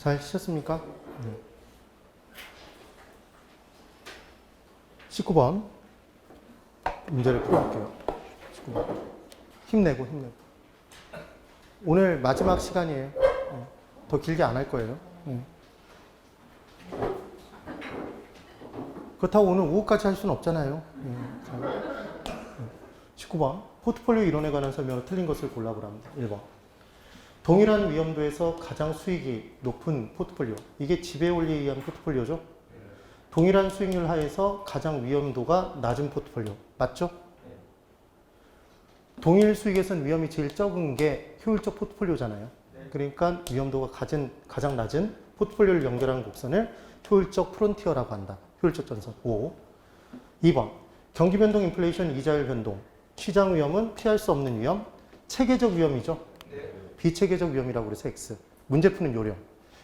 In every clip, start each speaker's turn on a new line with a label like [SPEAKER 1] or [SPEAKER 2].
[SPEAKER 1] 잘 치셨습니까? 19번 문제를 풀어볼게요. 19번. 힘내고. 오늘 마지막 시간이에요. 더 길게 안 할 거예요. 그렇다고 오늘 오후까지 할 수는 없잖아요. 19번 포트폴리오 이론에 관한 설명으로 틀린 것을 골라보랍니다. 1번 동일한 위험도에서 가장 수익이 높은 포트폴리오. 이게 지배원리에 의한 포트폴리오죠. 동일한 수익률 하에서 가장 위험도가 낮은 포트폴리오. 맞죠? 동일 수익에서는 위험이 제일 적은 게 효율적 포트폴리오잖아요. 그러니까 위험도가 가장 낮은 포트폴리오를 연결하는 곡선을 효율적 프론티어라고 한다. 효율적 전선. 5. 2번 경기 변동, 인플레이션, 이자율 변동. 시장 위험은 피할 수 없는 위험. 체계적 위험이죠. 비체계적 위험이라고 그래서 X. 문제 푸는 요령.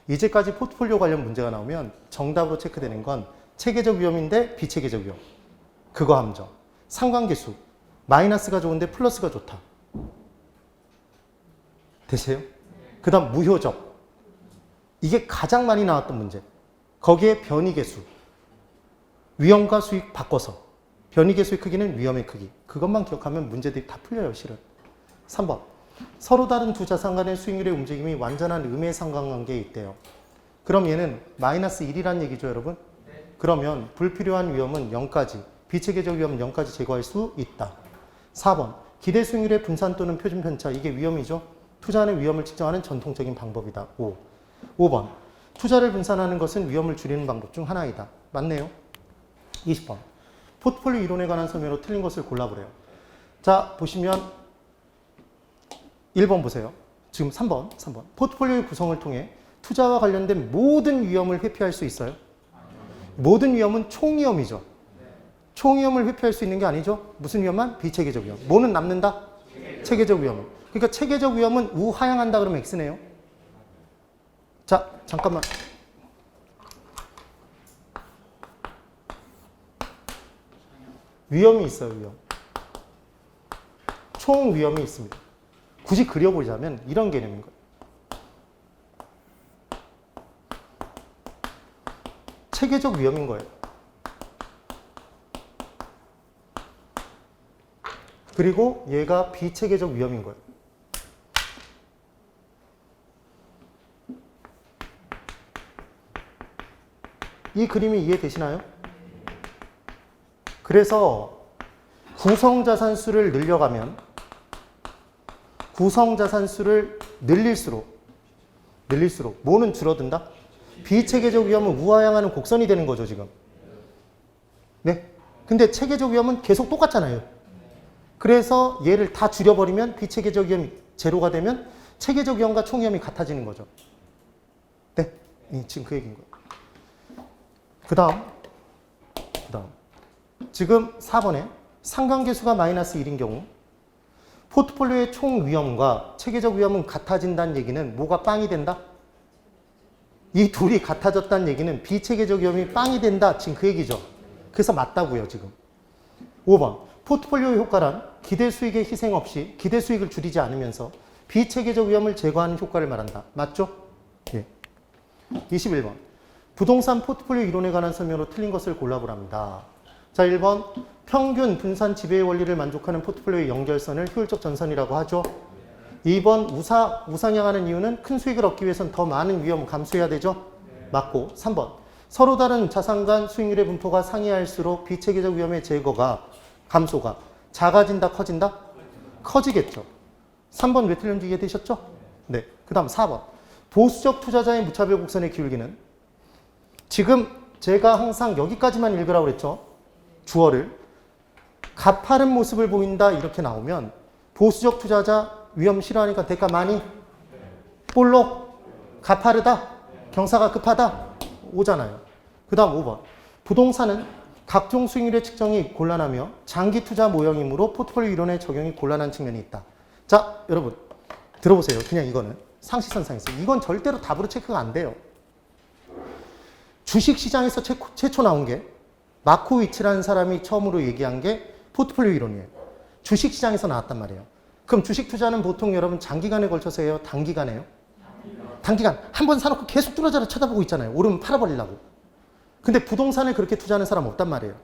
[SPEAKER 1] 이제까지 포트폴리오 관련 문제가 나오면 정답으로 체크되는 건 체계적 위험인데 비체계적 위험. 그거 함정. 상관계수. 마이너스가 좋은데 플러스가 좋다. 되세요? 그 다음 무효적. 이게 가장 많이 나왔던 문제. 거기에 변이계수. 위험과 수익 바꿔서. 변이계수의 크기는 위험의 크기. 그것만 기억하면 문제들이 다 풀려요, 실은. 3번. 서로 다른 두 자산 간의 수익률의 움직임이 완전한 음의 상관관계에 있대요. 그럼 얘는 마이너스 1이란 얘기죠, 여러분? 그러면 불필요한 위험은 0까지, 비체계적 위험은 0까지 제거할 수 있다. 4번. 기대 수익률의 분산 또는 표준 편차. 이게 위험이죠. 투자하는 위험을 측정하는 전통적인 방법이다. 5번. 투자를 분산하는 것은 위험을 줄이는 방법 중 하나이다. 맞네요. 20번. 포트폴리오 이론에 관한 설명으로 틀린 것을 골라보래요. 자, 보시면 1번 보세요. 지금 3번. 포트폴리오의 구성을 통해 투자와 관련된 모든 위험을 회피할 수 있어요? 모든 위험은 총위험이죠. 총위험을 회피할 수 있는 게 아니죠. 무슨 위험만? 비체계적 위험. 뭐는 남는다? 체계적 위험은. 그러니까 체계적 위험은 우하향한다 그러면 X네요. 자, 잠깐만. 위험이 있어요, 위험. 총 위험이 있습니다. 굳이 그려보자면 이런 개념인 거예요. 체계적 위험인 거예요. 그리고 얘가 비체계적 위험인 거예요. 이 그림이 이해되시나요? 그래서 구성자산수를 늘려가면 구성자산수를 늘릴수록 뭐는 줄어든다? 비체계적 위험은 우하향하는 곡선이 되는 거죠, 지금. 네. 근데 체계적 위험은 계속 똑같잖아요. 그래서 얘를 다 줄여버리면 비체계적 위험이 제로가 되면 체계적 위험과 총위험이 같아지는 거죠. 네. 지금 그 얘기인 거예요. 그 다음. 지금 4번에 상관계수가 마이너스 1인 경우 포트폴리오의 총 위험과 체계적 위험은 같아진다는 얘기는 뭐가 빵이 된다? 이 둘이 같아졌다는 얘기는 비체계적 위험이 빵이 된다. 지금 그 얘기죠. 그래서 맞다고요, 지금. 5번. 포트폴리오의 효과란 기대 수익의 희생 없이 기대 수익을 줄이지 않으면서 비체계적 위험을 제거하는 효과를 말한다. 맞죠? 예. 21번. 부동산 포트폴리오 이론에 관한 설명으로 틀린 것을 골라보랍니다. 자, 1번. 평균 분산 지배의 원리를 만족하는 포트폴리오의 연결선을 효율적 전선이라고 하죠. 2번. 우상향하는 이유는 큰 수익을 얻기 위해서는 더 많은 위험 감수해야 되죠. 맞고. 3번. 서로 다른 자산 간 수익률의 분포가 상이할수록 비체계적 위험의 감소가 작아진다, 커진다? 커지겠죠. 3번 왜 틀렸는지 이해되셨죠? 네. 그 다음 4번. 보수적 투자자의 무차별 곡선의 기울기는 지금 제가 항상 여기까지만 읽으라고 그랬죠. 주어를. 가파른 모습을 보인다 이렇게 나오면 보수적 투자자 위험 싫어하니까 대가 많이 볼록 가파르다 경사가 급하다 오잖아요. 그 다음 5번. 부동산은 각종 수익률의 측정이 곤란하며 장기 투자 모형이므로 포트폴리오 이론의 적용이 곤란한 측면이 있다. 자, 여러분 들어보세요. 그냥 이거는 상식선상에서 이건 절대로 답으로 체크가 안 돼요. 주식시장에서 최초 나온 게 마코위츠라는 사람이 처음으로 얘기한 게 포트폴리오 이론이에요. 주식시장에서 나왔단 말이에요. 그럼 주식 투자는 보통 여러분 장기간에 걸쳐서 해요? 단기간에요? 단기간 한 번 사놓고 계속 뚫어져라 쳐다보고 있잖아요. 오르면 팔아버리려고. 근데 부동산을 그렇게 투자하는 사람 없단 말이에요.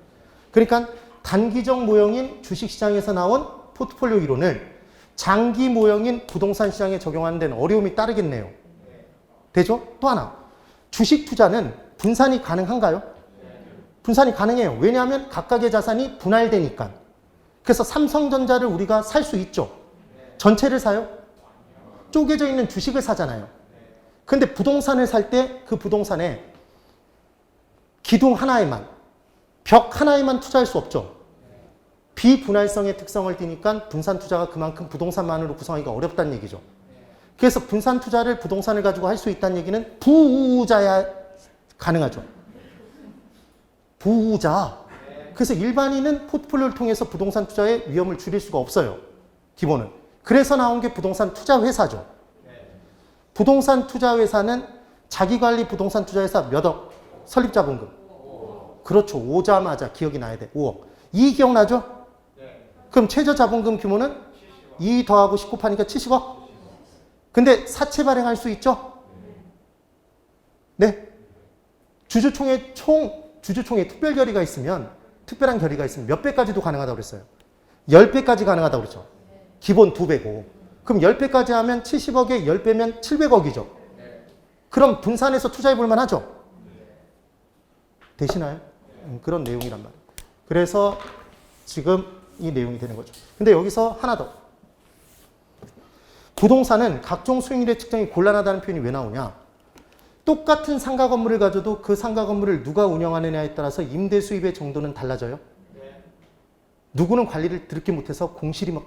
[SPEAKER 1] 그러니까 단기적 모형인 주식시장에서 나온 포트폴리오 이론을 장기 모형인 부동산 시장에 적용하는 데는 어려움이 따르겠네요. 되죠? 또 하나, 주식 투자는 분산이 가능한가요? 분산이 가능해요. 왜냐하면 각각의 자산이 분할되니까. 그래서 삼성전자를 우리가 살 수 있죠. 전체를 사요? 쪼개져 있는 주식을 사잖아요. 근데 부동산을 살 때 그 부동산에 기둥 하나에만, 벽 하나에만 투자할 수 없죠. 비분할성의 특성을 띠니까 분산 투자가 그만큼 부동산만으로 구성하기가 어렵다는 얘기죠. 그래서 분산 투자를 부동산을 가지고 할 수 있다는 얘기는 부자야 가능하죠. 부자. 그래서 일반인은 포트폴리오를 통해서 부동산 투자의 위험을 줄일 수가 없어요. 기본은. 그래서 나온 게 부동산 투자 회사죠. 부동산 투자 회사는 자기관리 부동산 투자 회사 몇 억? 설립 자본금. 그렇죠. 오자마자 기억이 나야 돼. 5억. 이 기억나죠? 그럼 최저 자본금 규모는 2 더하고 10 곱하니까 70억? 근데 사채 발행할 수 있죠? 네. 주주총회 특별 결의가 있으면, 특별한 결의가 있으면 몇 배까지도 가능하다고 그랬어요? 10배까지 가능하다고 그랬죠? 기본 2배고. 그럼 10배까지 하면 70억에 10배면 700억이죠? 그럼 분산해서 투자해 볼 만하죠? 되시나요? 그런 내용이란 말이에요. 그래서 지금 이 내용이 되는 거죠. 근데 여기서 하나 더. 부동산은 각종 수익률의 측정이 곤란하다는 표현이 왜 나오냐? 똑같은 상가 건물을 가져도 그 상가 건물을 누가 운영하느냐에 따라서 임대 수입의 정도는 달라져요. 누구는 관리를 드럽게 못해서 공실이 막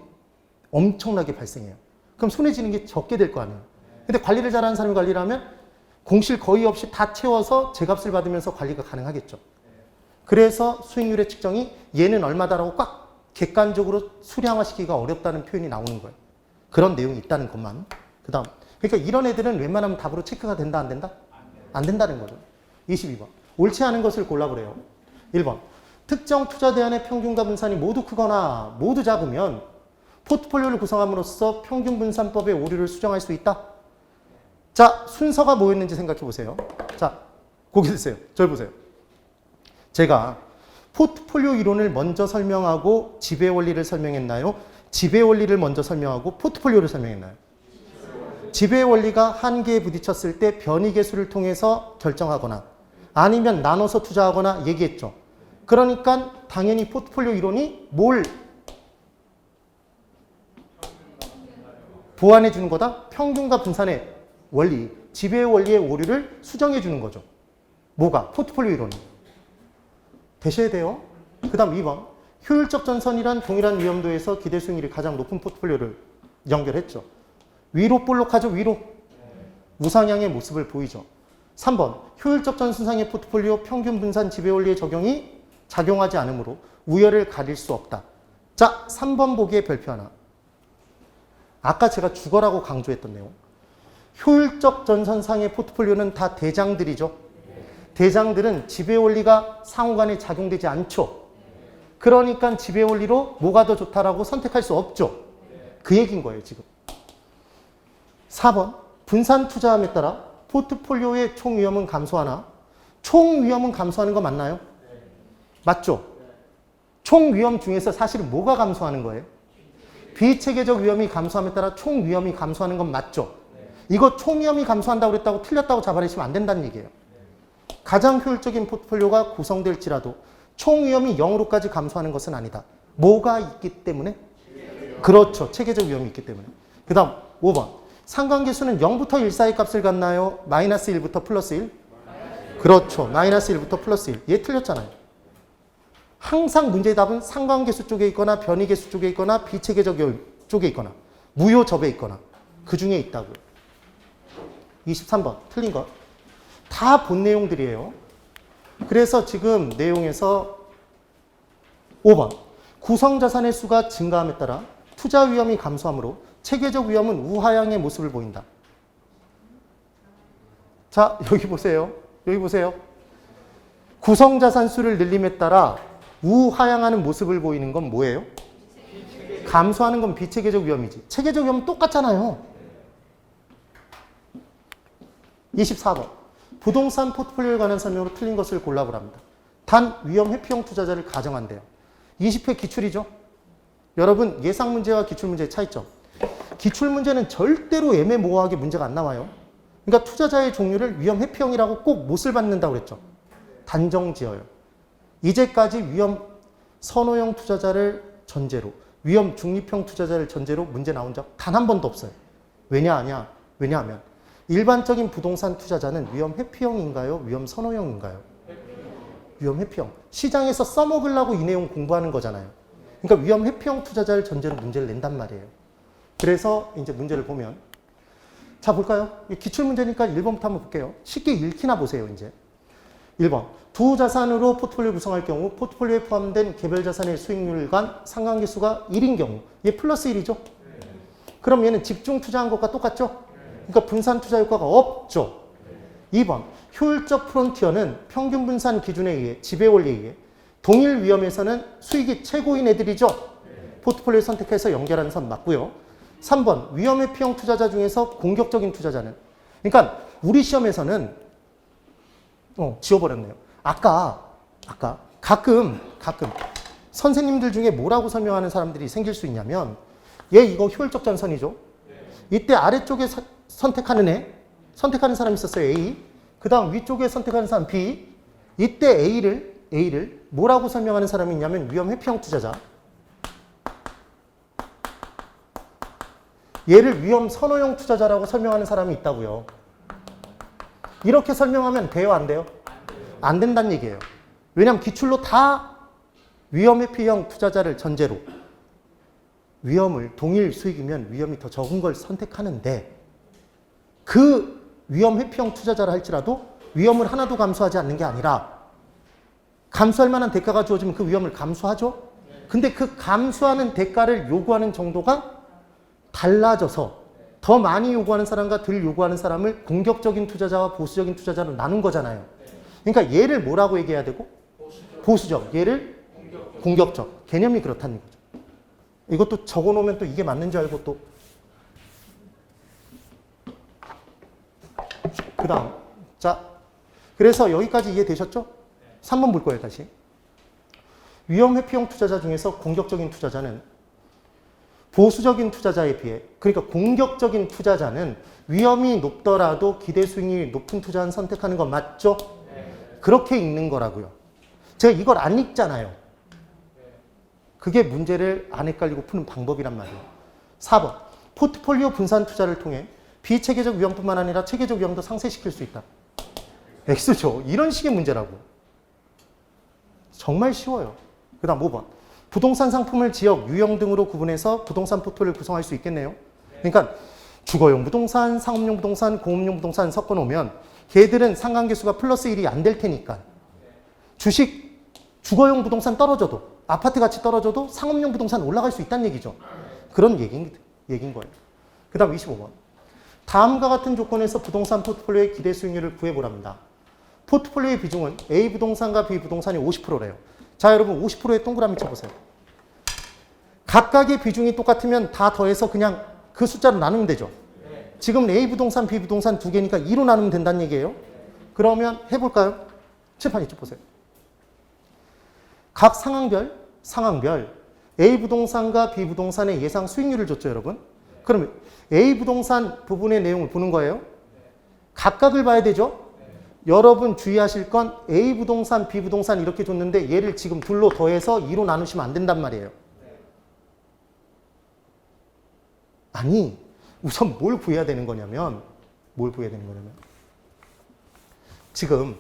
[SPEAKER 1] 엄청나게 발생해요. 그럼 손해 지는 게 적게 될 거 아니에요. 근데 관리를 잘하는 사람이 관리를 하면 공실 거의 없이 다 채워서 제값을 받으면서 관리가 가능하겠죠. 그래서 수익률의 측정이 얘는 얼마다라고 꽉 객관적으로 수량화시키기가 어렵다는 표현이 나오는 거예요. 그런 내용이 있다는 것만. 그 다음. 그러니까 이런 애들은 웬만하면 답으로 체크가 된다, 안 된다? 안 된다는 거죠. 22번. 옳지 않은 것을 골라보래요. 1번. 특정 투자 대안의 평균과 분산이 모두 크거나 모두 작으면 포트폴리오를 구성함으로써 평균 분산법의 오류를 수정할 수 있다. 자, 순서가 뭐였는지 생각해 보세요. 자, 고개 드세요. 절 보세요. 제가 포트폴리오 이론을 먼저 설명하고 지배 원리를 설명했나요? 지배 원리를 먼저 설명하고 포트폴리오를 설명했나요? 지배 원리가 한계에 부딪혔을 때 변이 계수를 통해서 결정하거나 아니면 나눠서 투자하거나 얘기했죠. 그러니까 당연히 포트폴리오 이론이 뭘 보완해 주는 거다? 평균과 분산의 원리, 지배 원리의 오류를 수정해 주는 거죠. 뭐가? 포트폴리오 이론이. 되셔야 돼요. 그 다음 2번. 효율적 전선이란 동일한 위험도에서 기대 수익률이 가장 높은 포트폴리오를 연결했죠. 위로 볼록하죠, 위로. 우상향의 모습을 보이죠. 3번. 효율적 전선상의 포트폴리오 평균 분산 지배 원리의 적용이 작용하지 않으므로 우열을 가릴 수 없다. 자, 3번 보기에 별표 하나. 아까 제가 죽어라고 강조했던 내용. 효율적 전선상의 포트폴리오는 다 대장들이죠. 대장들은 지배 원리가 상호간에 작용되지 않죠. 그러니까 지배 원리로 뭐가 더 좋다라고 선택할 수 없죠. 그 얘기인 거예요, 지금. 4번. 분산 투자함에 따라 포트폴리오의 총 위험은 감소하나? 총 위험은 감소하는 거 맞나요? 맞죠? 총 위험 중에서 사실은 뭐가 감소하는 거예요? 비체계적 위험이 감소함에 따라 총 위험이 감소하는 건 맞죠? 이거 총 위험이 감소한다고 그랬다고 틀렸다고 잡아내시면 안 된다는 얘기예요. 가장 효율적인 포트폴리오가 구성될지라도 총 위험이 0으로까지 감소하는 것은 아니다. 뭐가 있기 때문에? 그렇죠. 체계적 위험이 있기 때문에. 그 다음 5번. 상관계수는 0부터 1 사이 값을 갖나요? 마이너스 1부터 플러스 1? 그렇죠. 마이너스 1부터 플러스 1. 얘 틀렸잖아요. 항상 문제의 답은 상관계수 쪽에 있거나 변이계수 쪽에 있거나 비체계적 쪽에 있거나 무효접에 있거나 그 중에 있다고요. 23번 틀린 것. 다 본 내용들이에요. 그래서 지금 내용에서 5번. 구성자산의 수가 증가함에 따라 투자 위험이 감소하므로 체계적 위험은 우하향의 모습을 보인다. 자, 여기 보세요. 여기 보세요. 구성자산 수를 늘림에 따라 우하향하는 모습을 보이는 건 뭐예요? 감소하는 건 비체계적 위험이지. 체계적 위험은 똑같잖아요. 24번. 부동산 포트폴리오에 관한 설명으로 틀린 것을 골라보랍니다. 단 위험 회피형 투자자를 가정한대요. 20회 기출이죠. 여러분 예상 문제와 기출 문제의 차이점. 기출 문제는 절대로 애매모호하게 문제가 안 나와요. 그러니까 투자자의 종류를 위험 회피형이라고 꼭 못을 받는다고 그랬죠. 단정 지어요. 이제까지 위험 선호형 투자자를 전제로, 위험 중립형 투자자를 전제로 문제 나온 적 단 한 번도 없어요. 왜냐하면 일반적인 부동산 투자자는 위험 회피형인가요? 위험 선호형인가요? 위험 회피형. 시장에서 써먹으려고 이 내용 공부하는 거잖아요. 그러니까 위험 회피형 투자자를 전제로 문제를 낸단 말이에요. 그래서 이제 문제를 보면 자 볼까요? 기출 문제니까 1번부터 한번 볼게요. 쉽게 읽기나 보세요. 이제 1번. 두 자산으로 포트폴리오 구성할 경우 포트폴리오에 포함된 개별 자산의 수익률 간 상관계수가 1인 경우 얘 플러스 1이죠? 그럼 얘는 집중 투자한 것과 똑같죠? 그러니까 분산 투자 효과가 없죠? 2번. 효율적 프론티어는 평균 분산 기준에 의해 지배 원리에 의해 동일 위험에서는 수익이 최고인 애들이죠? 포트폴리오 선택해서 연결하는 선 맞고요. 3번. 위험 회피형 투자자 중에서 공격적인 투자자는 그러니까 우리 시험에서는 지워버렸네요. 아까 가끔 선생님들 중에 뭐라고 설명하는 사람들이 생길 수 있냐면 얘 이거 효율적 전선이죠. 이때 아래쪽에 선택하는 사람이 있었어요. A. 그 다음 위쪽에 선택하는 사람 B. 이때 A를 뭐라고 설명하는 사람이 있냐면 위험 회피형 투자자. 얘를 위험 선호형 투자자라고 설명하는 사람이 있다고요. 이렇게 설명하면 돼요, 안 돼요? 안 된다는 얘기예요. 왜냐하면 기출로 다 위험 회피형 투자자를 전제로 위험을 동일 수익이면 위험이 더 적은 걸 선택하는데 그 위험 회피형 투자자라 할지라도 위험을 하나도 감수하지 않는 게 아니라 감수할 만한 대가가 주어지면 그 위험을 감수하죠. 근데 그 감수하는 대가를 요구하는 정도가 달라져서 더 많이 요구하는 사람과 덜 요구하는 사람을 공격적인 투자자와 보수적인 투자자로 나눈 거잖아요. 그러니까 얘를 뭐라고 얘기해야 되고? 보수적. 얘를 공격적. 개념이 그렇다는 거죠. 이것도 적어놓으면 또 이게 맞는지 알고 또 그 다음 자 그래서 여기까지 이해되셨죠? 3번 볼 거예요. 다시. 위험 회피형 투자자 중에서 공격적인 투자자는 보수적인 투자자에 비해 그러니까 공격적인 투자자는 위험이 높더라도 기대 수익률이 높은 투자는 선택하는 건 맞죠? 그렇게 읽는 거라고요. 제가 이걸 안 읽잖아요. 그게 문제를 안 헷갈리고 푸는 방법이란 말이에요. 4번. 포트폴리오 분산 투자를 통해 비체계적 위험뿐만 아니라 체계적 위험도 상쇄시킬 수 있다. X죠. 이런 식의 문제라고. 정말 쉬워요. 그 다음 5번. 부동산 상품을 지역, 유형 등으로 구분해서 부동산 포트폴리오를 구성할 수 있겠네요. 그러니까 주거용 부동산, 상업용 부동산, 공업용 부동산 섞어놓으면 걔들은 상관계수가 플러스 1이 안 될 테니까 주거용 부동산 떨어져도 아파트 가치 떨어져도 상업용 부동산 올라갈 수 있다는 얘기죠. 그런 얘기인 거예요. 그 다음 25번. 다음과 같은 조건에서 부동산 포트폴리오의 기대 수익률을 구해보랍니다. 포트폴리오의 비중은 A 부동산과 B 부동산이 50%래요. 자, 여러분 50%에 동그라미 쳐보세요. 각각의 비중이 똑같으면 다 더해서 그냥 그 숫자로 나누면 되죠. 지금 A 부동산, B 부동산 두 개니까 2로 나누면 된다는 얘기예요. 그러면 해볼까요? 칠판 이쪽 보세요. 각 상황별 A 부동산과 B 부동산의 예상 수익률을 줬죠, 여러분. 그러면 A 부동산 부분의 내용을 보는 거예요. 각각을 봐야 되죠. 여러분 주의하실 건 A 부동산, B 부동산 이렇게 줬는데 얘를 지금 둘로 더해서 2로 나누시면 안 된단 말이에요. 아니, 우선 뭘 구해야 되는 거냐면 지금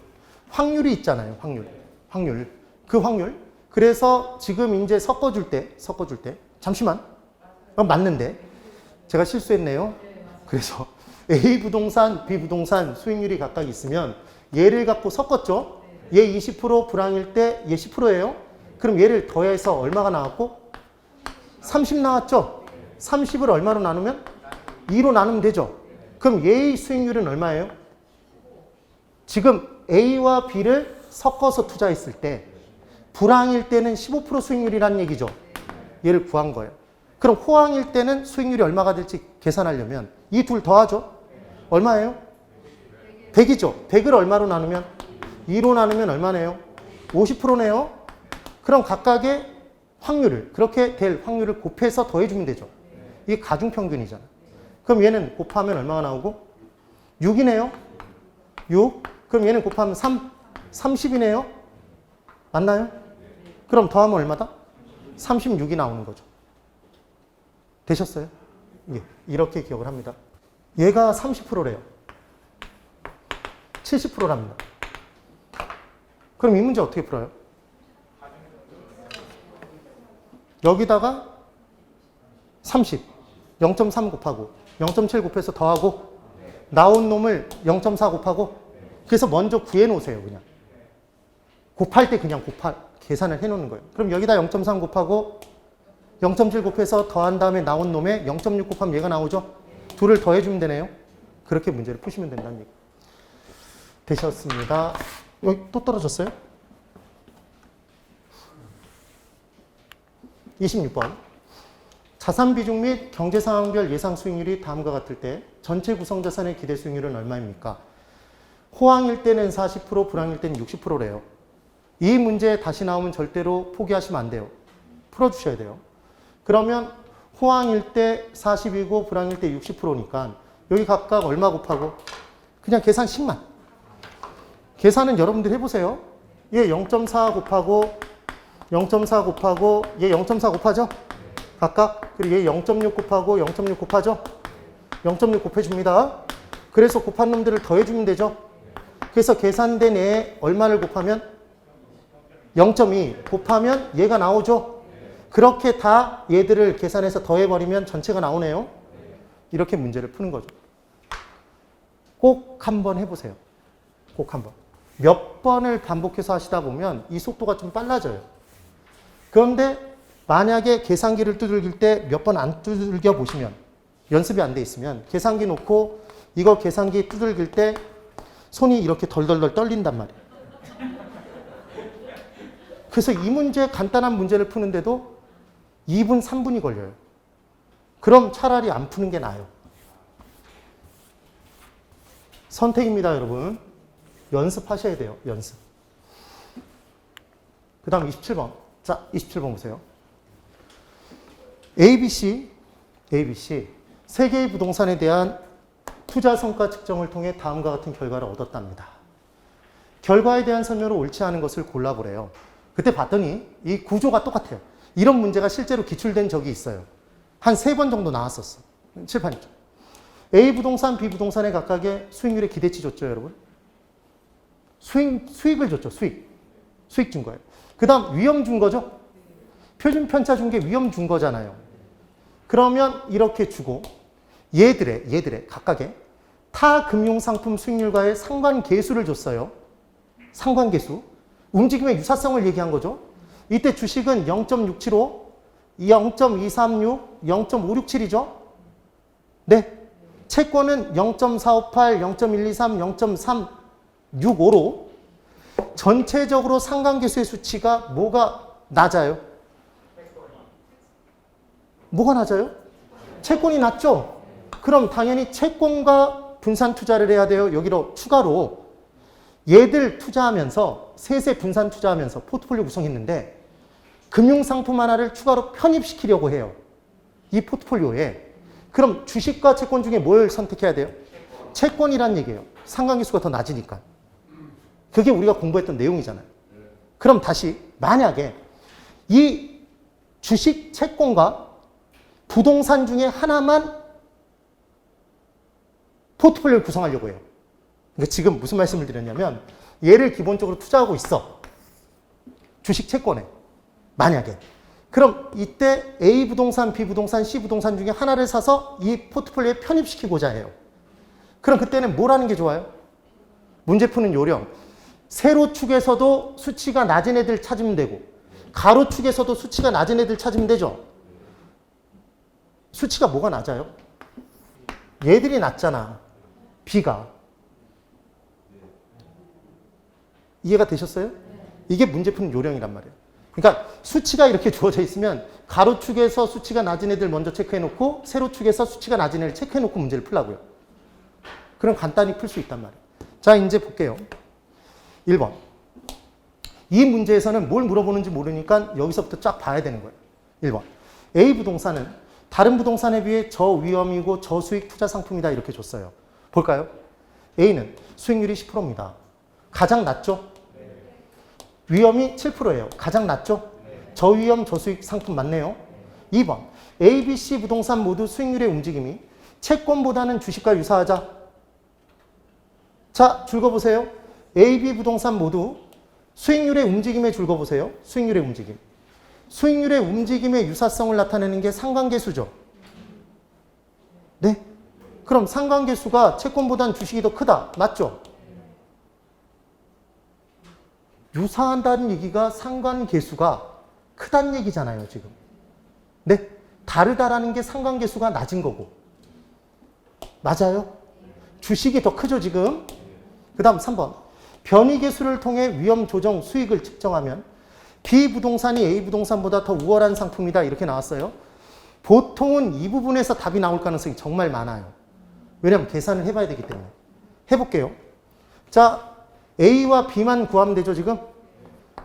[SPEAKER 1] 확률이 있잖아요. 확률. 그 확률. 그래서 지금 이제 섞어줄 때 잠시만. 맞는데 제가 실수했네요. 그래서 A 부동산, B 부동산 수익률이 각각 있으면 얘를 갖고 섞었죠. 얘 20% 불황일 때 얘 10%예요. 그럼 얘를 더해서 얼마가 나왔고? 30 나왔죠. 30을 얼마로 나누면? 2로 나누면 되죠. 그럼 얘의 수익률은 얼마예요? 지금 A와 B를 섞어서 투자했을 때 불황일 때는 15% 수익률이라는 얘기죠. 얘를 구한 거예요. 그럼 호황일 때는 수익률이 얼마가 될지 계산하려면 이 둘 더하죠. 얼마예요? 100이죠. 100을 얼마로 나누면? 2로 나누면 얼마네요? 50%네요. 그럼 각각의 확률을, 그렇게 될 확률을 곱해서 더해주면 되죠. 이게 가중평균이잖아. 그럼 얘는 곱하면 얼마가 나오고? 6이네요. 6. 그럼 얘는 곱하면 30이네요. 맞나요? 그럼 더하면 얼마다? 36이 나오는 거죠. 되셨어요? 예, 이렇게 기억을 합니다. 얘가 30%래요. 70%랍니다. 그럼 이 문제 어떻게 풀어요? 여기다가 30, 0.3 곱하고 0.7 곱해서 더하고 나온 놈을 0.4 곱하고 그래서 먼저 구해 놓으세요. 그냥 곱할 때 그냥 계산을 해 놓는 거예요. 그럼 여기다 0.3 곱하고 0.7 곱해서 더한 다음에 나온 놈에 0.6 곱하면 얘가 나오죠? 둘을 더해주면 되네요. 그렇게 문제를 푸시면 된다는 얘기. 되셨습니다. 여기 또 떨어졌어요? 26번. 자산 비중 및 경제 상황별 예상 수익률이 다음과 같을 때 전체 구성 자산의 기대 수익률은 얼마입니까? 호황일 때는 40%, 불황일 때는 60%래요. 이 문제 다시 나오면 절대로 포기하시면 안 돼요. 풀어주셔야 돼요. 그러면 호황일 때 40이고 불황일 때 60%니까 여기 각각 얼마 곱하고 그냥 계산 10만. 계산은 여러분들 해보세요. 얘 0.4 곱하고 0.4 곱하고 얘 0.4 곱하죠? 각각. 그리고 얘 0.6 곱하고 0.6 곱하죠? 0.6 곱해줍니다. 그래서 곱한 놈들을 더해주면 되죠? 그래서 계산된 애 얼마를 곱하면? 0.2 곱하면 얘가 나오죠? 그렇게 다 얘들을 계산해서 더해버리면 전체가 나오네요. 이렇게 문제를 푸는 거죠. 꼭 한번 해보세요. 꼭 한번. 몇 번을 반복해서 하시다 보면 이 속도가 좀 빨라져요. 그런데 만약에 계산기를 두들길 때 몇 번 안 두들겨 보시면 연습이 안 돼 있으면 계산기 놓고 이거 계산기 두들길 때 손이 이렇게 덜덜덜 떨린단 말이에요. 그래서 이 문제 간단한 문제를 푸는데도 2분, 3분이 걸려요. 그럼 차라리 안 푸는 게 나아요. 선택입니다, 여러분. 연습하셔야 돼요. 연습. 그 다음 27번. 자, 27번 보세요. ABC 세 개의 부동산에 대한 투자 성과 측정을 통해 다음과 같은 결과를 얻었답니다. 결과에 대한 설명을 옳지 않은 것을 골라보래요. 그때 봤더니 이 구조가 똑같아요. 이런 문제가 실제로 기출된 적이 있어요. 한 3번 정도 나왔었어. 칠판이죠. A 부동산, B 부동산의 각각의 수익률의 기대치 줬죠, 여러분? 수익을 줬죠, 수익. 수익 준 거예요. 그 다음 위험 준 거죠? 표준 편차 준 게 위험 준 거잖아요. 그러면 이렇게 주고 얘들의 각각의 타 금융상품 수익률과의 상관계수를 줬어요. 상관계수. 움직임의 유사성을 얘기한 거죠. 이때 주식은 0.675, 0.236, 0.567이죠. 네. 채권은 0.458, 0.123, 0.365로 전체적으로 상관계수의 수치가 뭐가 낮아요? 뭐가 낮아요? 채권이 낮죠? 그럼 당연히 채권과 분산 투자를 해야 돼요. 여기로 추가로 얘들 투자하면서 셋에 분산 투자하면서 포트폴리오 구성했는데 금융상품 하나를 추가로 편입시키려고 해요. 이 포트폴리오에. 그럼 주식과 채권 중에 뭘 선택해야 돼요? 채권이란 얘기예요. 상관계수가 더 낮으니까. 그게 우리가 공부했던 내용이잖아요. 그럼 다시 만약에 이 주식, 채권과 부동산 중에 하나만 포트폴리오를 구성하려고 해요. 그러니까 지금 무슨 말씀을 드렸냐면 얘를 기본적으로 투자하고 있어. 주식, 채권에. 만약에. 그럼 이때 A 부동산, B 부동산, C 부동산 중에 하나를 사서 이 포트폴리오에 편입시키고자 해요. 그럼 그때는 뭘 하는 게 좋아요? 문제 푸는 요령. 세로축에서도 수치가 낮은 애들 찾으면 되고 가로축에서도 수치가 낮은 애들 찾으면 되죠. 수치가 뭐가 낮아요? 얘들이 낮잖아. B가. 이해가 되셨어요? 이게 문제 푸는 요령이란 말이에요. 그러니까 수치가 이렇게 주어져 있으면 가로축에서 수치가 낮은 애들 먼저 체크해놓고 세로축에서 수치가 낮은 애를 체크해놓고 문제를 풀라고요. 그럼 간단히 풀 수 있단 말이에요. 자, 이제 볼게요. 1번. 이 문제에서는 뭘 물어보는지 모르니까 여기서부터 쫙 봐야 되는 거예요. 1번. A 부동산은 다른 부동산에 비해 저위험이고 저수익 투자 상품이다. 이렇게 줬어요. 볼까요? A는 수익률이 10%입니다. 가장 낮죠? 위험이 7%예요. 가장 낮죠? 저위험 저수익 상품 맞네요. 2번. A, B, C 부동산 모두 수익률의 움직임이 채권보다는 주식과 유사하자. 자, 줄거보세요. A, B 부동산 모두 수익률의 움직임에 줄거보세요. 수익률의 움직임. 수익률의 움직임의 유사성을 나타내는 게 상관계수죠. 네? 그럼 상관계수가 채권보다는 주식이 더 크다. 맞죠? 유사한다는 얘기가 상관계수가 크다는 얘기잖아요, 지금. 네? 다르다라는 게 상관계수가 낮은 거고. 맞아요? 주식이 더 크죠, 지금? 그 다음 3번. 변이계수를 통해 위험 조정 수익을 측정하면 B 부동산이 A 부동산보다 더 우월한 상품이다. 이렇게 나왔어요. 보통은 이 부분에서 답이 나올 가능성이 정말 많아요. 왜냐하면 계산을 해봐야 되기 때문에. 해볼게요. 자, A와 B만 구하면 되죠, 지금?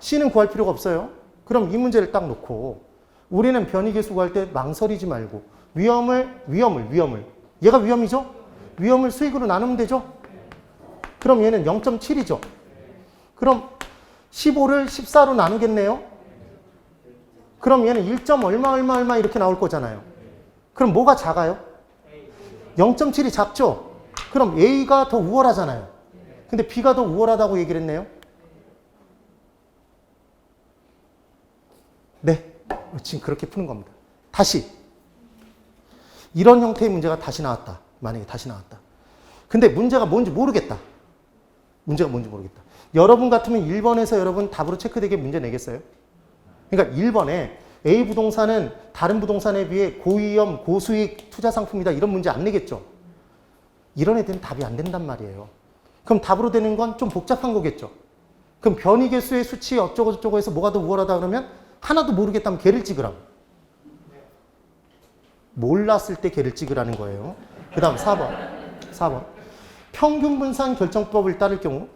[SPEAKER 1] C는 구할 필요가 없어요. 그럼 이 문제를 딱 놓고 우리는 변이계수 구할 때 망설이지 말고 위험을. 얘가 위험이죠? 위험을 수익으로 나누면 되죠? 그럼 얘는 0.7이죠? 그럼 15를 14로 나누겠네요? 그럼 얘는 1. 얼마 이렇게 나올 거잖아요. 그럼 뭐가 작아요? 0.7이 작죠? 그럼 A가 더 우월하잖아요. 근데 B가 더 우월하다고 얘기를 했네요. 네, 지금 그렇게 푸는 겁니다. 다시 이런 형태의 문제가 다시 나왔다. 만약에 다시 나왔다. 근데 문제가 뭔지 모르겠다. 여러분 같으면 1번에서 여러분 답으로 체크되게 문제 내겠어요? 그러니까 1번에 A 부동산은 다른 부동산에 비해 고위험, 고수익 투자 상품이다. 이런 문제 안 내겠죠? 이런 애들은 답이 안 된단 말이에요. 그럼 답으로 되는 건 좀 복잡한 거겠죠? 그럼 변이계수의 수치 어쩌고저쩌고 해서 뭐가 더 우월하다 그러면 하나도 모르겠다면 개를 찍으라고. 몰랐을 때 개를 찍으라는 거예요. 그 다음 4번. 평균 분산 결정법을 따를 경우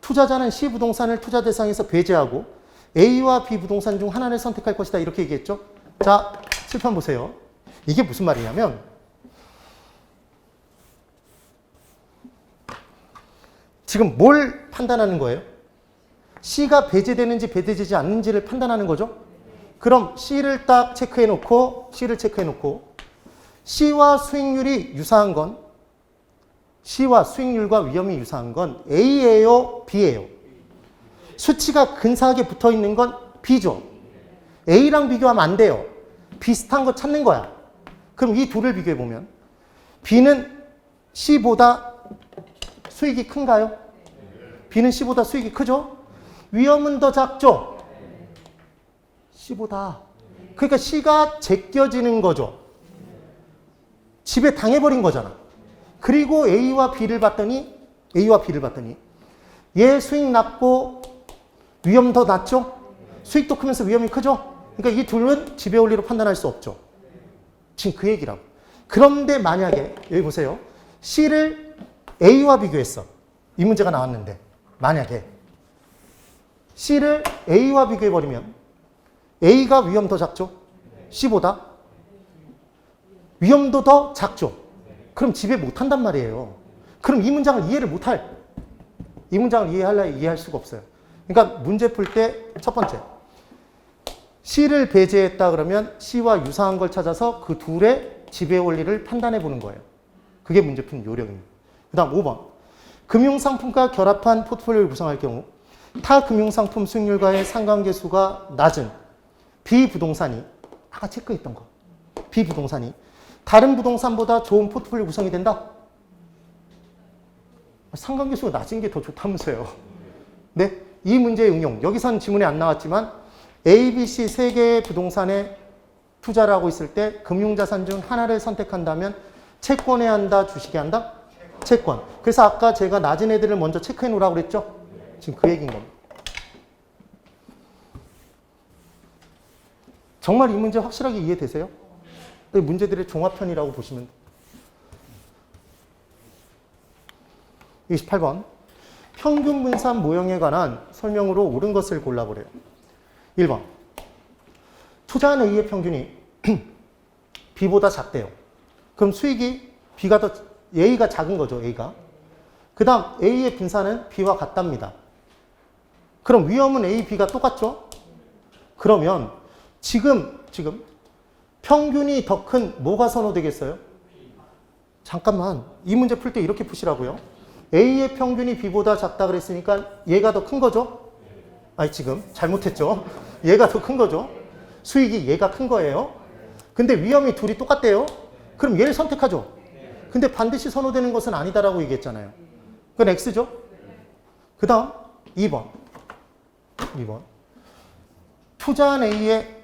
[SPEAKER 1] 투자자는 C 부동산을 투자 대상에서 배제하고 A와 B 부동산 중 하나를 선택할 것이다. 이렇게 얘기했죠. 자, 칠판 보세요. 이게 무슨 말이냐면 지금 뭘 판단하는 거예요? C가 배제되는지 배제되지 않는지를 판단하는 거죠. 그럼 C를 체크해 놓고 C와 수익률이 유사한 건 C와 수익률과 위험이 유사한 건 A예요, B예요? 수치가 근사하게 붙어 있는 건 B죠. A랑 비교하면 안 돼요. 비슷한 거 찾는 거야. 그럼 이 둘을 비교해 보면 B는 C보다 수익이 큰가요? B는 C보다 수익이 크죠? 위험은 더 작죠? C보다. 그러니까 C가 제껴지는 거죠. 집에 당해버린 거잖아. 그리고 A와 B를 봤더니 얘 수익 낮고 위험 더 낮죠? 수익도 크면서 위험이 크죠? 그러니까 이 둘은 지배 원리로 판단할 수 없죠. 지금 그 얘기라고. 그런데 만약에 여기 보세요. C를 A와 비교했어. 이 문제가 나왔는데 만약에 C를 A와 비교해버리면 A가 위험 더 작죠? C보다? 위험도 더 작죠? 그럼 지배 못한단 말이에요. 그럼 이 문장을 이 문장을 이해할 수가 없어요. 그러니까 문제 풀 때 첫 번째, C를 배제했다 그러면 C와 유사한 걸 찾아서 그 둘의 지배 원리를 판단해 보는 거예요. 그게 문제 푸는 요령입니다. 그 다음 5번. 금융상품과 결합한 포트폴리오를 구성할 경우 타 금융상품 수익률과의 상관계수가 낮은 B 부동산이 아까 체크했던 거. B 부동산이 다른 부동산보다 좋은 포트폴리오 구성이 된다? 상관계수가 낮은 게 더 좋다면서요. 네, 이 문제의 응용. 여기선 지문에 안 나왔지만 A, B, C 세 개의 부동산에 투자를 하고 있을 때 금융자산 중 하나를 선택한다면 채권에 한다, 주식에 한다? 채권. 그래서 아까 제가 낮은 애들을 먼저 체크해 놓으라고 그랬죠? 지금 그 얘기인 겁니다. 정말 이 문제 확실하게 이해되세요? 문제들의 종합편이라고 보시면 돼요. 28번. 평균 분산 모형에 관한 설명으로 옳은 것을 골라보래요. 1번. 투자한 A의 평균이 B보다 작대요. 그럼 수익이 B가 더, A가 작은 거죠, A가. 그 다음 A의 분산은 B와 같답니다. 그럼 위험은 A, B가 똑같죠? 그러면 지금 평균이 더 큰 뭐가 선호되겠어요? 잠깐만, 이 문제 풀 때 이렇게 푸시라고요. A의 평균이 B보다 작다 그랬으니까 얘가 더 큰 거죠? 아니 지금 잘못했죠? 얘가 더 큰 거죠? 수익이 얘가 큰 거예요. 근데 위험이 둘이 똑같대요. 그럼 얘를 선택하죠. 근데 반드시 선호되는 것은 아니다라고 얘기했잖아요. 그건 X죠? 그 다음 2번. 투자한 A의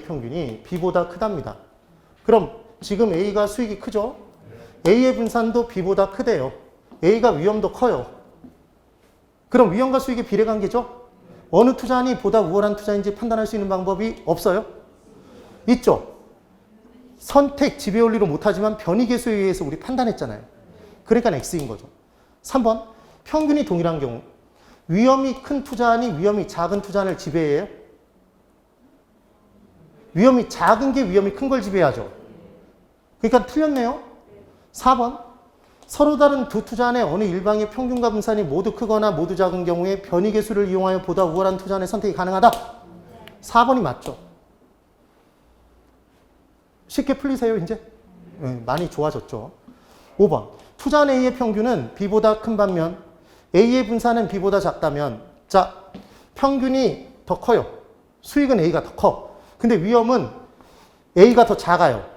[SPEAKER 1] 평균이 B보다 크답니다. 그럼 지금 A가 수익이 크죠? A의 분산도 B보다 크대요. A가 위험도 커요. 그럼 위험과 수익의 비례관계죠? 어느 투자안이 보다 우월한 투자인지 판단할 수 있는 방법이 없어요? 있죠? 선택 지배 원리로 못하지만 변이계수에 의해서 우리 판단했잖아요. 그러니까 X인 거죠. 3번. 평균이 동일한 경우 위험이 큰 투자안이 위험이 작은 투자안을 지배해요? 위험이 작은 게 위험이 큰 걸 지배하죠. 그러니까 틀렸네요. 4번. 서로 다른 두 투자안의 어느 일방의 평균과 분산이 모두 크거나 모두 작은 경우에 변이계수를 이용하여 보다 우월한 투자안의 선택이 가능하다. 4번이 맞죠. 쉽게 풀리세요 이제? 네, 많이 좋아졌죠. 5번. 투자한 A의 평균은 B보다 큰 반면 A의 분산은 B보다 작다면 자, 평균이 더 커요. 수익은 A가 더 커. 근데 위험은 A가 더 작아요.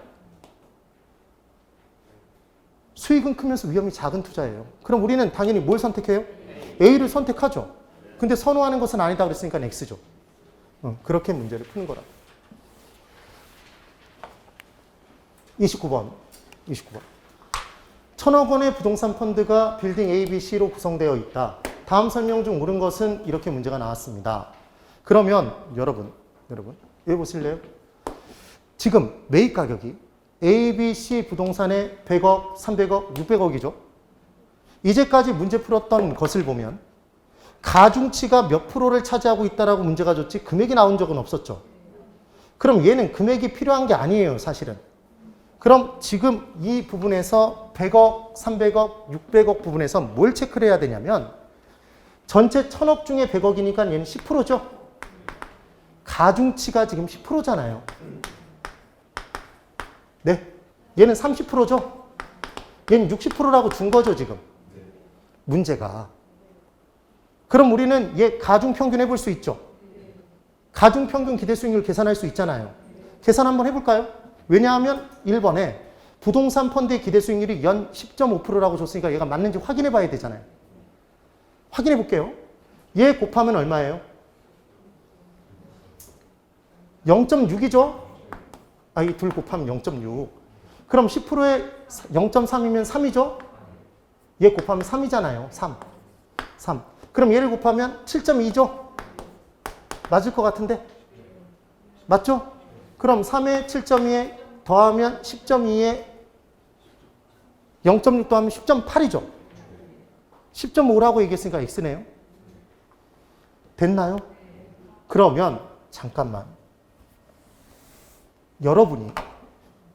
[SPEAKER 1] 수익은 크면서 위험이 작은 투자예요. 그럼 우리는 당연히 뭘 선택해요? A를 선택하죠. 근데 선호하는 것은 아니다 그랬으니까 X죠. 그렇게 문제를 푸는 거라. 29번. 1,000억 원의 부동산 펀드가 빌딩 A, B, C로 구성되어 있다. 다음 설명 중 옳은 것은 이렇게 문제가 나왔습니다. 그러면 여러분 여기 보실래요? 지금 매입 가격이 A, B, C 부동산의 100억, 300억, 600억이죠. 이제까지 문제 풀었던 것을 보면 가중치가 몇 프로를 차지하고 있다라고 문제가 줬지 금액이 나온 적은 없었죠. 그럼 얘는 금액이 필요한 게 아니에요, 사실은. 그럼 지금 이 부분에서 100억, 300억, 600억 부분에서 뭘 체크를 해야 되냐면 전체 1000억 중에 100억이니까 얘는 10%죠. 가중치가 지금 10%잖아요. 네, 얘는 30%죠. 얘는 60%라고 준 거죠, 지금. 문제가. 그럼 우리는 얘 가중평균 해볼 수 있죠. 가중평균 기대수익률 계산할 수 있잖아요. 계산 한번 해볼까요? 왜냐하면 1번에 부동산 펀드의 기대수익률이 연 10.5%라고 줬으니까 얘가 맞는지 확인해 봐야 되잖아요. 확인해 볼게요. 얘 곱하면 얼마예요? 0.6이죠? 이 둘 곱하면 0.6. 그럼 10%에 0.3이면 3이죠? 얘 곱하면 3이잖아요. 3. 그럼 얘를 곱하면 7.2죠? 맞을 것 같은데? 맞죠? 그럼 3에 7.2에 더하면 10.2에 0.6 더하면 10.8이죠? 10.5라고 얘기했으니까 X네요. 됐나요? 그러면 잠깐만. 여러분이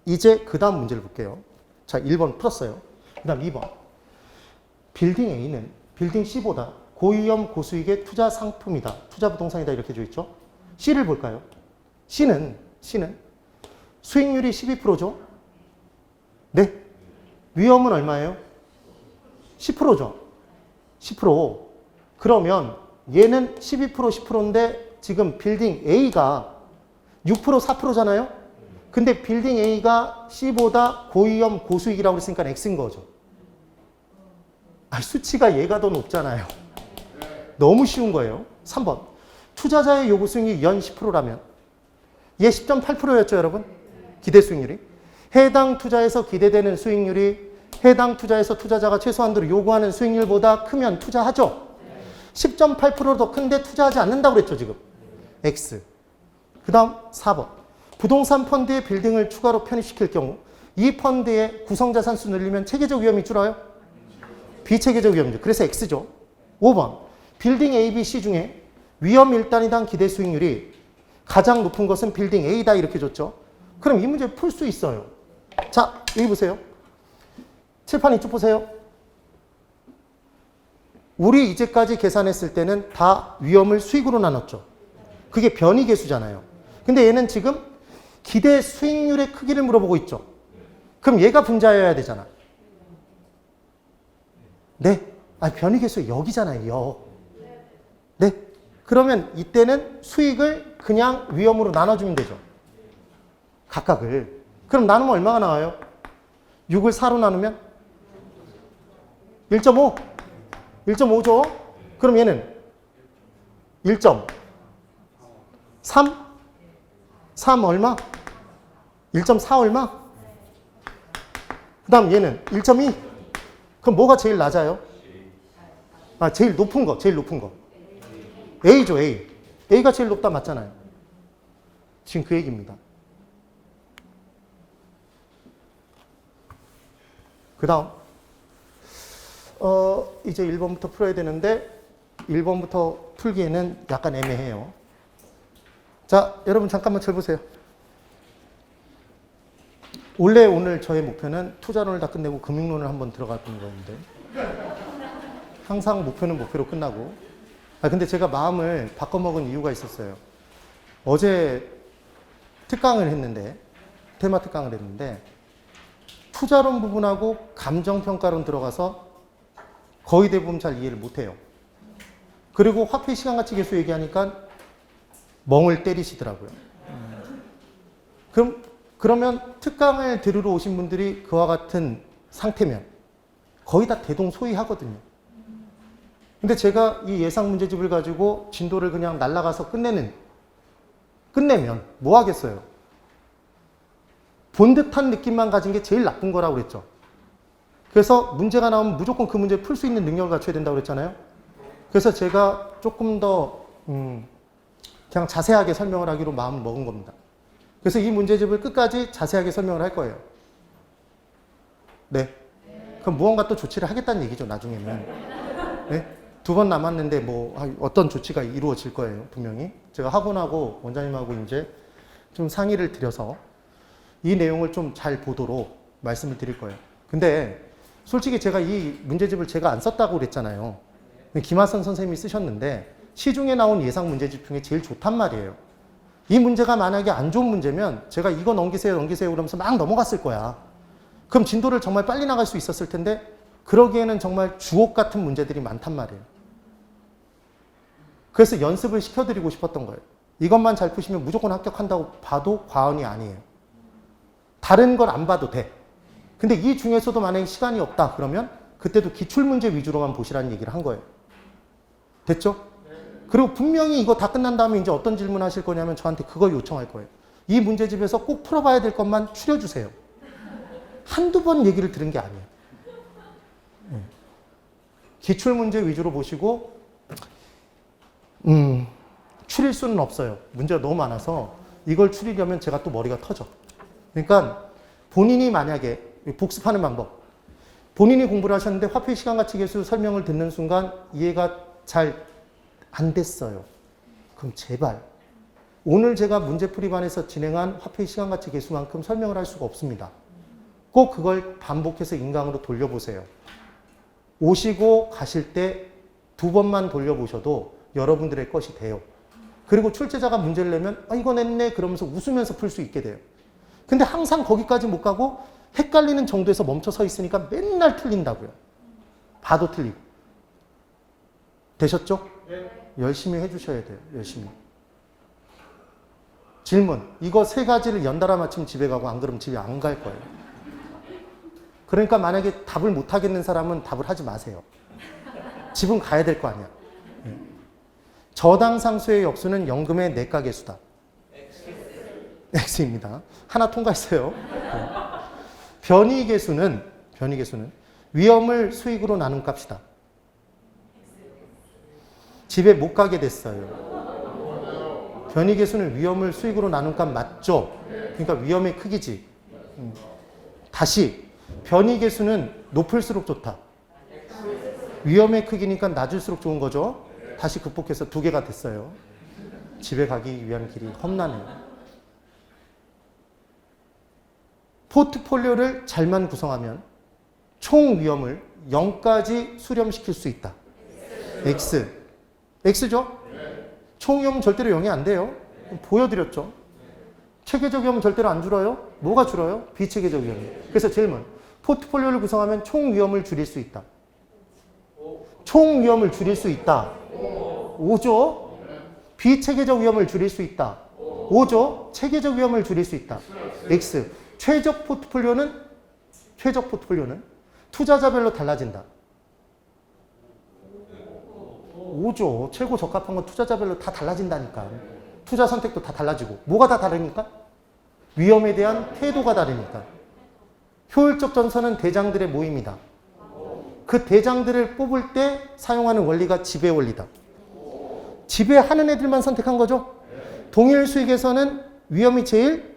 [SPEAKER 1] 이제 그 다음 문제를 볼게요. 자, 1번 풀었어요. 그 다음 2번. 빌딩 A는 빌딩 C보다 고위험 고수익의 투자 상품이다. 투자 부동산이다. 이렇게 돼 있죠. C를 볼까요? C는 수익률이 12%죠. 네. 위험은 얼마예요? 10%죠. 10%. 그러면 얘는 12%, 10%인데 지금 빌딩 A가 6%, 4%잖아요. 근데 빌딩 A가 C보다 고위험 고수익이라고 했으니까 X인 거죠. 수치가 얘가 더 높잖아요. 너무 쉬운 거예요. 3번. 투자자의 요구 수익률이 연 10%라면 얘 10.8%였죠, 여러분? 기대 수익률이. 해당 투자에서 기대되는 수익률이 해당 투자에서 투자자가 최소한도로 요구하는 수익률보다 크면 투자하죠. 10.8% 더 큰데 투자하지 않는다고 그랬죠, 지금. X. 그 다음 4번. 부동산 펀드의 빌딩을 추가로 편입시킬 경우 이 펀드의 구성자산수 늘리면 체계적 위험이 줄어요? 비체계적 위험이죠. 그래서 X죠. 5번. 빌딩 A, B, C 중에 위험 일단위당 기대 수익률이 가장 높은 것은 빌딩 A다 이렇게 줬죠. 그럼 이 문제 풀 수 있어요. 자, 여기 보세요. 칠판 이쪽 보세요. 우리 이제까지 계산했을 때는 다 위험을 수익으로 나눴죠. 그게 변이계수잖아요. 근데 얘는 지금 기대 수익률의 크기를 물어보고 있죠. 그럼 얘가 분자여야 되잖아. 네. 변이계수 여기잖아요. 여. 네. 그러면 이때는 수익을 그냥 위험으로 나눠주면 되죠. 각각을. 그럼 나누면 얼마가 나와요? 6을 4로 나누면 1.5. 1.5죠. 그럼 얘는 1.3. 3 얼마? 1.4 얼마? 그 다음 얘는 1.2. 그럼 뭐가 제일 낮아요? 제일 높은 거. 제일 높은 거. A죠, A. A가 제일 높다 맞잖아요. 지금 그 얘기입니다. 그 다음 이제 1번부터 풀어야 되는데 1번부터 풀기에는 약간 애매해요. 자, 여러분 잠깐만 잘 보세요. 원래 오늘 저의 목표는 투자론을 다 끝내고 금융론을 한번 들어가는 거였는데 항상 목표는 목표로 끝나고 근데 제가 마음을 바꿔먹은 이유가 있었어요. 어제 특강을 했는데 테마 특강을 했는데 투자론 부분하고 감정평가론 들어가서 거의 대부분 잘 이해를 못해요. 그리고 화폐 시간가치 계수 얘기하니까 멍을 때리시더라고요. 그러면 특강을 들으러 오신 분들이 그와 같은 상태면 거의 다 대동소이하거든요. 근데 제가 이 예상 문제집을 가지고 진도를 그냥 날아가서 끝내면 뭐 하겠어요? 본 듯한 느낌만 가진 게 제일 나쁜 거라고 그랬죠. 그래서 문제가 나오면 무조건 그 문제를 풀 수 있는 능력을 갖춰야 된다고 그랬잖아요. 그래서 제가 조금 더 그냥 자세하게 설명을 하기로 마음을 먹은 겁니다. 그래서 이 문제집을 끝까지 자세하게 설명을 할 거예요. 네. 그럼 무언가 또 조치를 하겠다는 얘기죠, 나중에는. 네. 2번 남았는데 뭐 어떤 조치가 이루어질 거예요, 분명히. 제가 학원하고 원장님하고 이제 좀 상의를 드려서 이 내용을 좀 잘 보도록 말씀을 드릴 거예요. 근데 솔직히 제가 이 문제집을 제가 안 썼다고 그랬잖아요. 김하선 선생님이 쓰셨는데 시중에 나온 예상 문제집 중에 제일 좋단 말이에요. 이 문제가 만약에 안 좋은 문제면 제가 이거 넘기세요 그러면서 막 넘어갔을 거야. 그럼 진도를 정말 빨리 나갈 수 있었을 텐데 그러기에는 정말 주옥 같은 문제들이 많단 말이에요. 그래서 연습을 시켜드리고 싶었던 거예요. 이것만 잘 푸시면 무조건 합격한다고 봐도 과언이 아니에요. 다른 걸 안 봐도 돼. 근데 이 중에서도 만약에 시간이 없다 그러면 그때도 기출문제 위주로만 보시라는 얘기를 한 거예요. 됐죠? 그리고 분명히 이거 다 끝난 다음에 이제 어떤 질문 하실 거냐면 저한테 그걸 요청할 거예요. 이 문제집에서 꼭 풀어봐야 될 것만 추려주세요. 한두 번 얘기를 들은 게 아니에요. 기출문제 위주로 보시고 추릴 수는 없어요. 문제가 너무 많아서 이걸 추리려면 제가 또 머리가 터져. 그러니까 본인이 만약에 복습하는 방법, 본인이 공부를 하셨는데 화폐 시간가치 계수 설명을 듣는 순간 이해가 잘 안 됐어요. 그럼 제발 오늘 제가 문제풀이반에서 진행한 화폐 시간가치 계수만큼 설명을 할 수가 없습니다. 꼭 그걸 반복해서 인강으로 돌려보세요. 오시고 가실 때 2번만 돌려보셔도 여러분들의 것이 돼요. 그리고 출제자가 문제를 내면 이거 냈네 그러면서 웃으면서 풀 수 있게 돼요. 근데 항상 거기까지 못 가고 헷갈리는 정도에서 멈춰 서 있으니까 맨날 틀린다고요. 봐도 틀리고. 되셨죠? 네. 열심히 해주셔야 돼요. 열심히. 질문. 이거 3가지를 연달아 맞추면 집에 가고 안 그러면 집에 안 갈 거예요. 그러니까 만약에 답을 못 하겠는 사람은 답을 하지 마세요. 집은 가야 될 거 아니야. 저당상수의 역수는 연금의 내가계수다. X입니다. 하나 통과했어요. 변이계수는 위험을 수익으로 나눈 값이다. 집에 못 가게 됐어요. 변이계수는 위험을 수익으로 나눈 값 맞죠? 그러니까 위험의 크기지. 다시 변이 계수는 높을수록 좋다. 위험의 크기니까 낮을수록 좋은 거죠. 다시 극복해서 2개가 됐어요. 집에 가기 위한 길이 험난해요. 포트폴리오를 잘만 구성하면 총 위험을 0까지 수렴시킬 수 있다. X. X죠? 총 위험은 절대로 0이 안 돼요. 보여드렸죠. 체계적 위험은 절대로 안 줄어요. 뭐가 줄어요? 비체계적 위험이. 그래서 질문. 포트폴리오를 구성하면 총 위험을 줄일 수 있다. 총 위험을 줄일 수 있다. 5죠? 비체계적 위험을 줄일 수 있다. 5죠? 체계적 위험을 줄일 수 있다. X. 최적 포트폴리오는 투자자별로 달라진다. 5죠. 최고 적합한 건 투자자별로 다 달라진다니까. 투자 선택도 다 달라지고. 뭐가 다 다르니까? 위험에 대한 태도가 다르니까. 효율적 전선은 대장들의 모임이다. 그 대장들을 뽑을 때 사용하는 원리가 지배 원리다. 지배하는 애들만 선택한 거죠? 동일 수익에서는 위험이 제일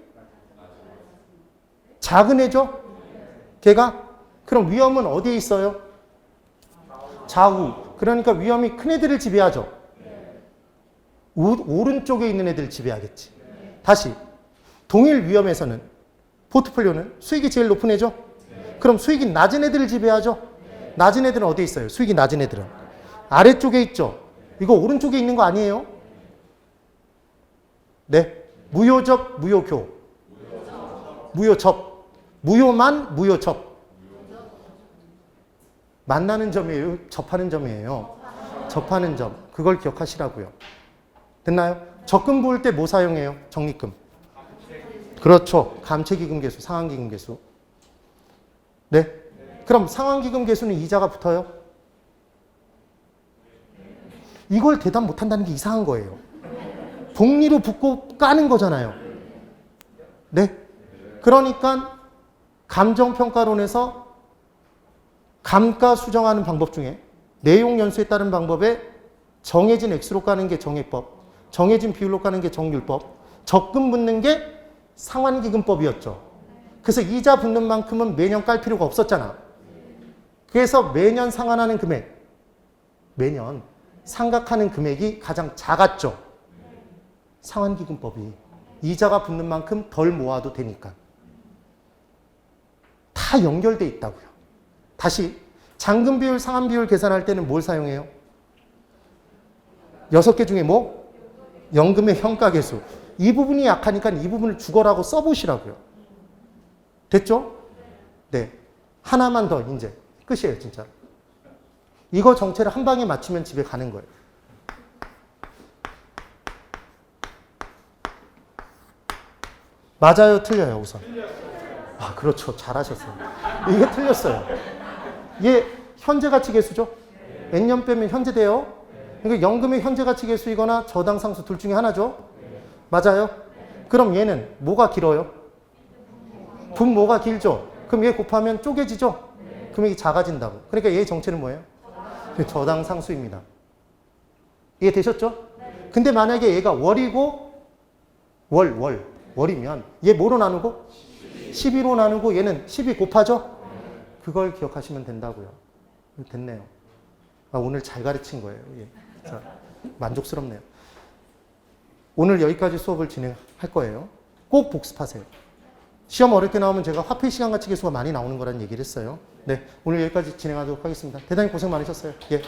[SPEAKER 1] 작은 애죠? 걔가? 그럼 위험은 어디에 있어요? 좌우. 그러니까 위험이 큰 애들을 지배하죠. 오른쪽에 있는 애들을 지배하겠지. 다시. 동일 위험에서는 포트폴리오는 수익이 제일 높은 애죠? 그럼 수익이 낮은 애들을 지배하죠? 낮은 애들은 어디에 있어요? 수익이 낮은 애들은. 아래쪽에 있죠? 이거 오른쪽에 있는 거 아니에요? 네. 무효적, 무효교. 무효접. 무효만, 무효접. 만나는 점이에요? 접하는 점이에요? 접하는 점. 그걸 기억하시라고요. 됐나요? 적금 부을 때 뭐 사용해요? 적립금. 그렇죠. 감채기금 계수, 상환기금 계수. 네. 그럼 상환기금 계수는 이자가 붙어요? 이걸 대답 못한다는 게 이상한 거예요. 복리로 붙고 까는 거잖아요. 네. 그러니까 감정평가론에서 감가 수정하는 방법 중에 내용 연수에 따른 방법에 정해진 액수로 까는 게 정액법, 정해진 비율로 까는 게 정률법, 적금 붙는 게 상환기금법이었죠. 그래서 이자 붙는 만큼은 매년 깔 필요가 없었잖아. 그래서 매년 상환하는 금액, 매년 상각하는 금액이 가장 작았죠. 상환기금법이. 이자가 붙는 만큼 덜 모아도 되니까. 다 연결돼 있다고요. 다시 잔금 비율, 상환 비율 계산할 때는 뭘 사용해요? 6개 중에 뭐? 연금의 현가계수. 이 부분이 약하니까 이 부분을 죽어라고 써보시라고요. 됐죠? 네. 하나만 더 이제 끝이에요, 진짜. 이거 정체를 한 방에 맞추면 집에 가는 거예요. 맞아요, 틀려요, 우선? 아, 그렇죠. 잘하셨어요. 이게 틀렸어요. 이게 현재 가치 계수죠? N년 빼면 현재 돼요. 그러니까 연금의 현재 가치 계수이거나 저당 상수 둘 중에 하나죠? 맞아요? 그럼 얘는 뭐가 길어요? 분모가 길죠? 그럼 얘 곱하면 쪼개지죠? 금액이 작아진다고. 그러니까 얘의 정체는 뭐예요? 저당 상수입니다. 이해되셨죠? 근데 만약에 얘가 월이고 월이면 얘 뭐로 나누고? 12로 나누고 얘는 12 곱하죠? 그걸 기억하시면 된다고요. 됐네요. 아, 오늘 잘 가르친 거예요. 예. 자, 만족스럽네요. 오늘 여기까지 수업을 진행할 거예요. 꼭 복습하세요. 시험 어렵게 나오면 제가 화폐 시간 가치 계수가 많이 나오는 거라는 얘기를 했어요. 네, 오늘 여기까지 진행하도록 하겠습니다. 대단히 고생 많으셨어요. 예.